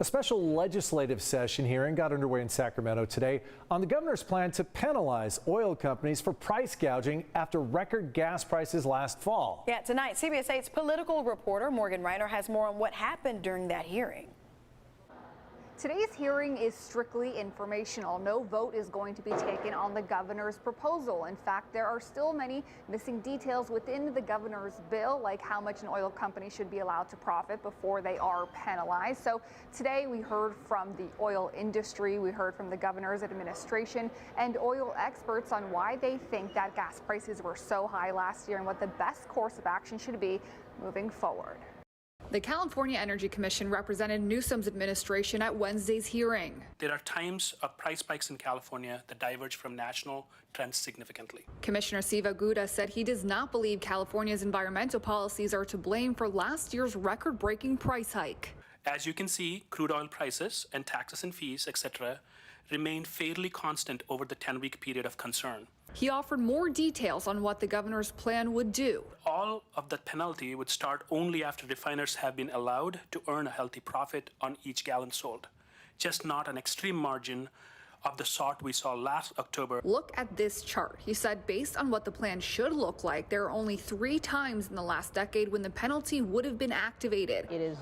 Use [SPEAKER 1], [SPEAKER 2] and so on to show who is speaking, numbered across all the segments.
[SPEAKER 1] A special legislative session hearing got underway in Sacramento today on the governor's plan to penalize oil companies for price gouging after record gas prices last fall.
[SPEAKER 2] Yeah, tonight, CBS 8's political reporter Morgan Reiner has more on what happened during that hearing.
[SPEAKER 3] Today's hearing is strictly informational. No vote is going to be taken on the governor's proposal. In fact, there are still many missing details within the governor's bill, like how much an oil company should be allowed to profit before they are penalized. So today we heard from the oil industry, we heard from the governor's administration and oil experts on why they think that gas prices were so high last year and what the best course of action should be moving forward.
[SPEAKER 4] The California Energy Commission represented Newsom's administration at Wednesday's hearing.
[SPEAKER 5] There are times of price spikes in California that diverge from national trends significantly.
[SPEAKER 4] Commissioner Siva Gouda said he does not believe California's environmental policies are to blame for last year's record-breaking price hike.
[SPEAKER 5] As you can see, crude oil prices and taxes and fees, etc., remained fairly constant over the 10-week period of concern.
[SPEAKER 4] He offered more details on what the governor's plan would do.
[SPEAKER 5] All of that penalty would start only after refiners have been allowed to earn a healthy profit on each gallon sold, just not an extreme margin of the sort we saw last October.
[SPEAKER 4] Look at this chart. He said based on what the plan should look like, there are only 3 times in the last decade when the penalty would have been activated.
[SPEAKER 6] It is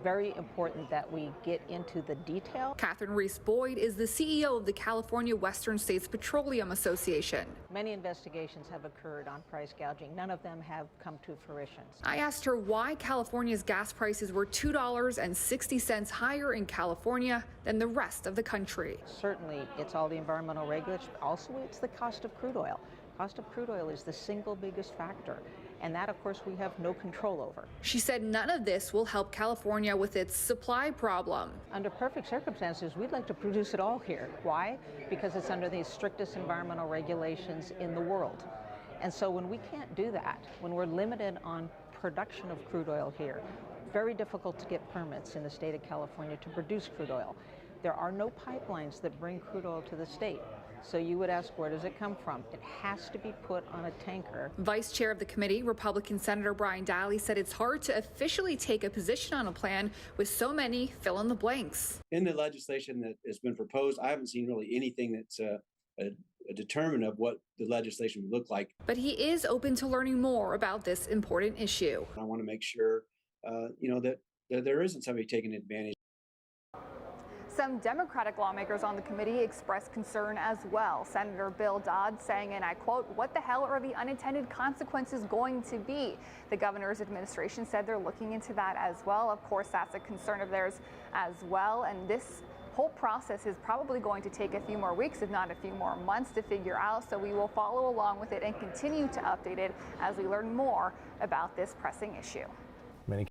[SPEAKER 6] very important that we get into the detail.
[SPEAKER 4] Catherine Reese-Boyd is the CEO of the California Western States Petroleum Association.
[SPEAKER 6] Many investigations have occurred on price gouging. None of them have come to fruition.
[SPEAKER 4] I asked her why California's gas prices were $2.60 higher in California than the rest of the country.
[SPEAKER 6] Certainly, it's all the environmental regulations. Also, it's the cost of crude oil. Cost of crude oil is the single biggest factor. And that, of course, we have no control over.
[SPEAKER 4] She said none of this will help California with its supply problem.
[SPEAKER 6] Under perfect circumstances, we'd like to produce it all here. Why? Because it's under the strictest environmental regulations in the world. And so when we can't do that, when we're limited on production of crude oil here, very difficult to get permits in the state of California to produce crude oil. There are no pipelines that bring crude oil to the state. So you would ask, where does it come from? It has to be put on a tanker.
[SPEAKER 4] Vice Chair of the committee, Republican Senator Brian Daly, said it's hard to officially take a position on a plan with so many fill in the blanks.
[SPEAKER 7] In the legislation that has been proposed, I haven't seen really anything that's a determinant of what the legislation would look like.
[SPEAKER 4] But he is open to learning more about this important issue.
[SPEAKER 7] I want to make sure, that there isn't somebody taking advantage.
[SPEAKER 3] Some Democratic lawmakers on the committee expressed concern as well. Senator Bill Dodd saying, and I quote, "What the hell are the unintended consequences going to be?" The governor's administration said they're looking into that as well. Of course, that's a concern of theirs as well. And this whole process is probably going to take a few more weeks, if not a few more months, to figure out. So we will follow along with it and continue to update it as we learn more about this pressing issue.